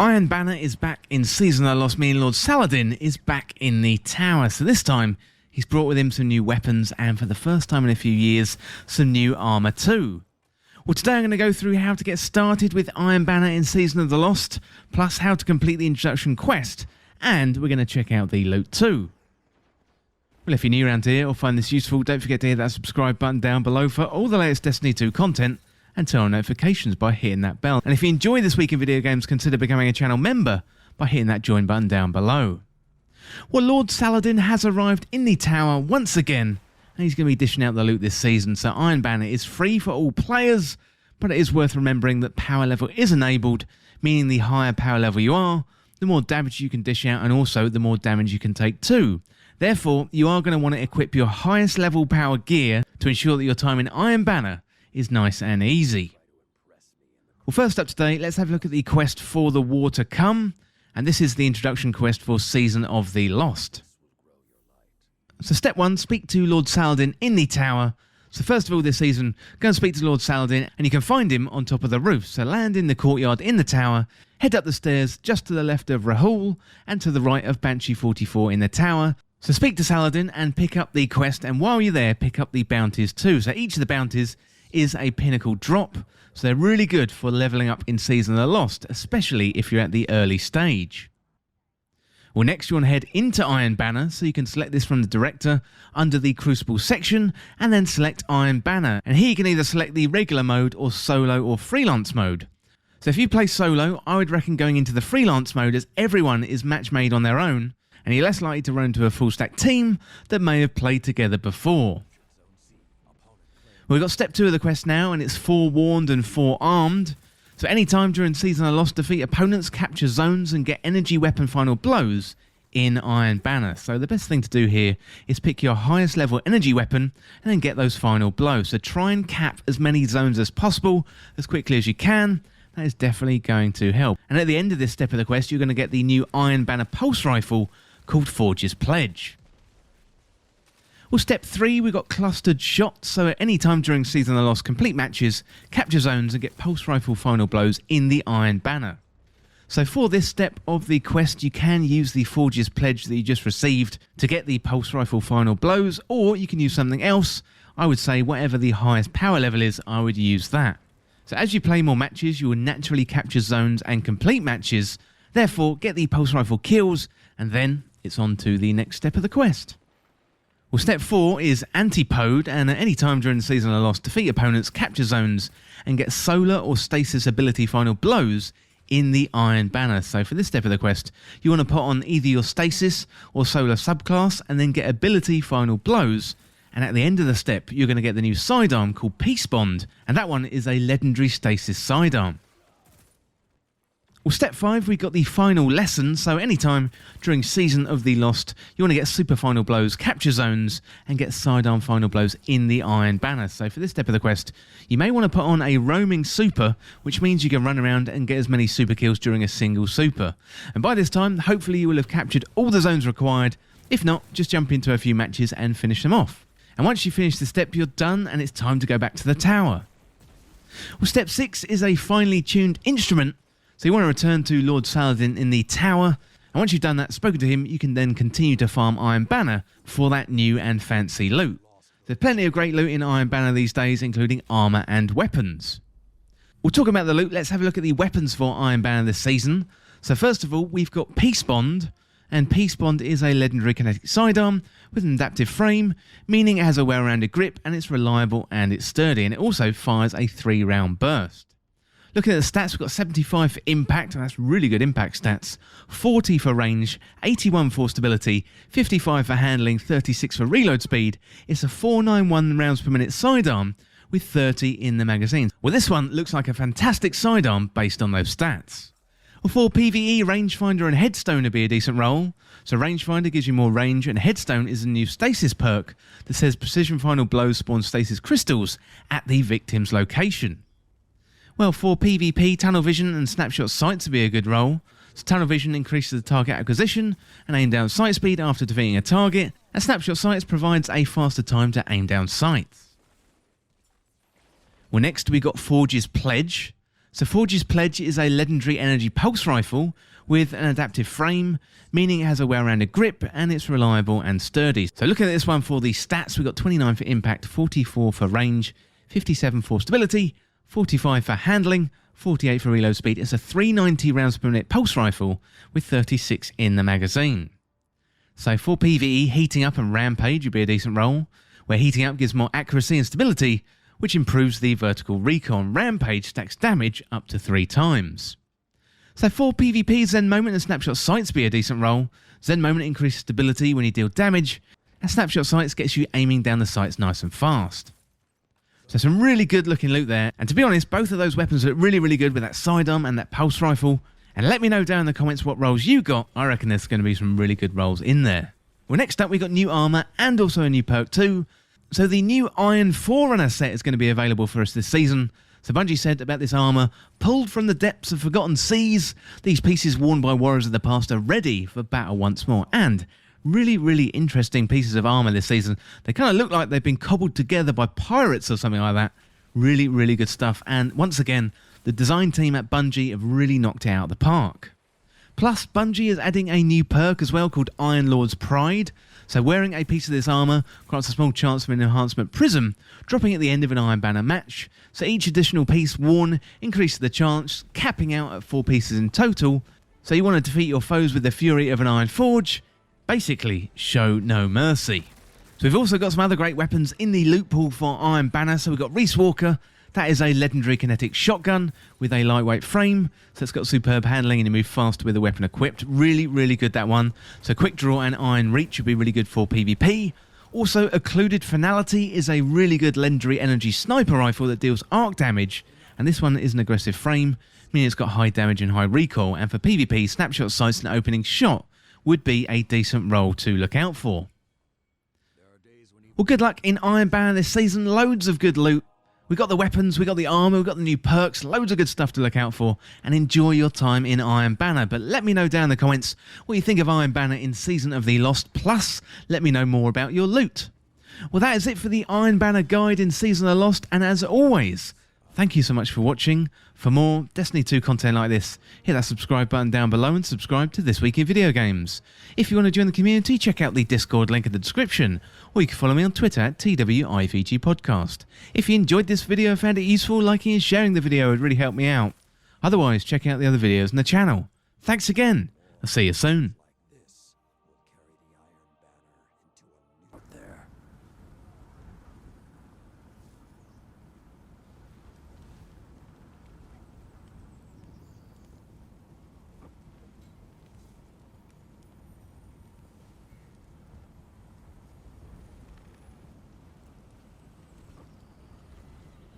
Iron Banner is back in Season of the Lost, meaning Lord Saladin is back in the tower. So this time, he's brought with him some new weapons and for the first time in a few years, some new armour too. Well, today I'm going to go through how to get started with Iron Banner in Season of the Lost, plus how to complete the introduction quest, and we're going to check out the loot too. Well, if you're new around here or find this useful, don't forget to hit that subscribe button down below for all the latest Destiny 2 content, and turn on notifications by hitting that bell. And if you enjoy this week in video games, consider becoming a channel member by hitting that join button down below. Well, Lord Saladin has arrived in the tower once again, and he's going to be dishing out the loot this season, so Iron Banner is free for all players, but it is worth remembering that power level is enabled, meaning the higher power level you are, the more damage you can dish out, and also the more damage you can take too. Therefore, you are going to want to equip your highest level power gear to ensure that your time in Iron Banner is nice and easy. Well, first up today, let's have a look at the quest for the War to Come, and this is the introduction quest for Season of the Lost. So step 1, speak to Lord Saladin in the tower. So first of all this season, go and speak to Lord Saladin, and you can find him on top of the roof. So land in the courtyard in the tower, head up the stairs just to the left of Rahul, and to the right of Banshee 44 in the tower. So speak to Saladin and pick up the quest, and while you're there, pick up the bounties too. So each of the bounties is a pinnacle drop, so they're really good for levelling up in Season of the Lost, especially if you're at the early stage. Well, next you want to head into Iron Banner, so you can select this from the director under the Crucible section, and then select Iron Banner, and here you can either select the regular mode or solo or freelance mode. So if you play solo, I would recommend going into the freelance mode, as everyone is match made on their own, and you're less likely to run into a full stack team that may have played together before. We've got step 2 of the quest now, and it's forewarned and forearmed. So anytime during Season of the Lost, defeat opponents, capture zones, and get energy weapon final blows in Iron Banner. So the best thing to do here is pick your highest level energy weapon and then get those final blows. So try and cap as many zones as possible as quickly as you can. That is definitely going to help. And at the end of this step of the quest, you're going to get the new Iron Banner pulse rifle called Forge's Pledge. Well, step 3, we've got clustered shots, so at any time during Season of the Lost, complete matches, capture zones and get pulse rifle final blows in the Iron Banner. So for this step of the quest, you can use the Forge's Pledge that you just received to get the pulse rifle final blows, or you can use something else. I would say whatever the highest power level is, I would use that. So as you play more matches, you will naturally capture zones and complete matches, therefore get the pulse rifle kills, and then it's on to the next step of the quest. Well, step 4 is Antipode, and at any time during the Season of the Lost, defeat opponents, capture zones, and get solar or stasis ability final blows in the Iron Banner. So for this step of the quest, you want to put on either your stasis or solar subclass, and then get ability final blows. And at the end of the step, you're going to get the new sidearm called Peace Bond, and that one is a legendary stasis sidearm. Well, step 5, we've got the final lesson, so anytime during Season of the Lost, you want to get super final blows, capture zones, and get sidearm final blows in the Iron Banner. So for this step of the quest, you may want to put on a roaming super, which means you can run around and get as many super kills during a single super. And by this time, hopefully you will have captured all the zones required. If not, just jump into a few matches and finish them off. And once you finish the step, you're done, and it's time to go back to the tower. Well, step 6 is a finely tuned instrument. So you want to return to Lord Saladin in the tower, and once you've done that, spoken to him, you can then continue to farm Iron Banner for that new and fancy loot. There's plenty of great loot in Iron Banner these days, including armour and weapons. We'll talk about the loot. Let's have a look at the weapons for Iron Banner this season. So first of all, we've got Peace Bond, and Peace Bond is a legendary kinetic sidearm with an adaptive frame, meaning it has a well-rounded grip, and it's reliable and it's sturdy, and it also fires a 3-round burst. Looking at the stats, we've got 75 for impact, and that's really good impact stats, 40 for range, 81 for stability, 55 for handling, 36 for reload speed. It's a 491 rounds per minute sidearm with 30 in the magazine. Well, this one looks like a fantastic sidearm based on those stats. Well, for PvE, Rangefinder and Headstone would be a decent role. So Rangefinder gives you more range, and Headstone is a new stasis perk that says precision final blows spawn stasis crystals at the victim's location. Well, for PvP, Tunnel Vision and Snapshot Sights would be a good role. So Tunnel Vision increases the target acquisition and aim down sight speed after defeating a target, and Snapshot Sights provides a faster time to aim down sights. Well, next we got Forge's Pledge. So Forge's Pledge is a legendary energy pulse rifle with an adaptive frame, meaning it has a well-rounded grip and it's reliable and sturdy. So looking at this one for the stats, we've got 29 for impact, 44 for range, 57 for stability, 45 for handling, 48 for reload speed. It's a 390 rounds per minute pulse rifle with 36 in the magazine. So for PvE, heating up and rampage would be a decent role, where heating up gives more accuracy and stability, which improves the vertical recoil. Rampage stacks damage up to 3 times. So for PvP, Zen Moment and Snapshot Sights be a decent role. Zen Moment increases stability when you deal damage, and Snapshot Sights gets you aiming down the sights nice and fast. So some really good looking loot there, and to be honest, both of those weapons look really, really good with that sidearm and that pulse rifle. And let me know down in the comments what rolls you got. I reckon there's going to be some really good rolls in there. Well, next up we got new armour and also a new perk too. So the new Iron Forerunner set is going to be available for us this season. So Bungie said about this armour, pulled from the depths of forgotten seas, these pieces worn by warriors of the past are ready for battle once more. And really, really interesting pieces of armour this season. They kind of look like they've been cobbled together by pirates or something like that. Really, really good stuff. And once again, the design team at Bungie have really knocked it out of the park. Plus, Bungie is adding a new perk as well called Iron Lord's Pride. So wearing a piece of this armour grants a small chance of an enhancement prism, dropping at the end of an Iron Banner match. So each additional piece worn increases the chance, capping out at 4 pieces in total. So you want to defeat your foes with the fury of an Iron Forge. Basically, show no mercy. So we've also got some other great weapons in the loot pool for Iron Banner. So we've got Reese Walker. That is a legendary kinetic shotgun with a lightweight frame. So it's got superb handling and you move faster with the weapon equipped. Really, really good, that one. So quick draw and iron reach would be really good for PvP. Also, Occluded Finality is a really good legendary energy sniper rifle that deals arc damage. And this one is an aggressive frame, meaning it's got high damage and high recoil. And for PvP, Snapshot Sights and Opening Shot would be a decent role to look out for. Well, good luck in Iron Banner this season. Loads of good loot. We got the weapons, we got the armour, we got the new perks, loads of good stuff to look out for, and enjoy your time in Iron Banner. But let me know down in the comments what you think of Iron Banner in Season of the Lost, plus let me know more about your loot. Well, that is it for the Iron Banner guide in Season of the Lost, and as always, thank you so much for watching. For more Destiny 2 content like this, hit that subscribe button down below and subscribe to This Week in Video Games. If you want to join the community, check out the Discord link in the description, or you can follow me on Twitter at TWIVG Podcast. If you enjoyed this video and found it useful, liking and sharing the video would really help me out. Otherwise, check out the other videos on the channel. Thanks again. I'll see you soon.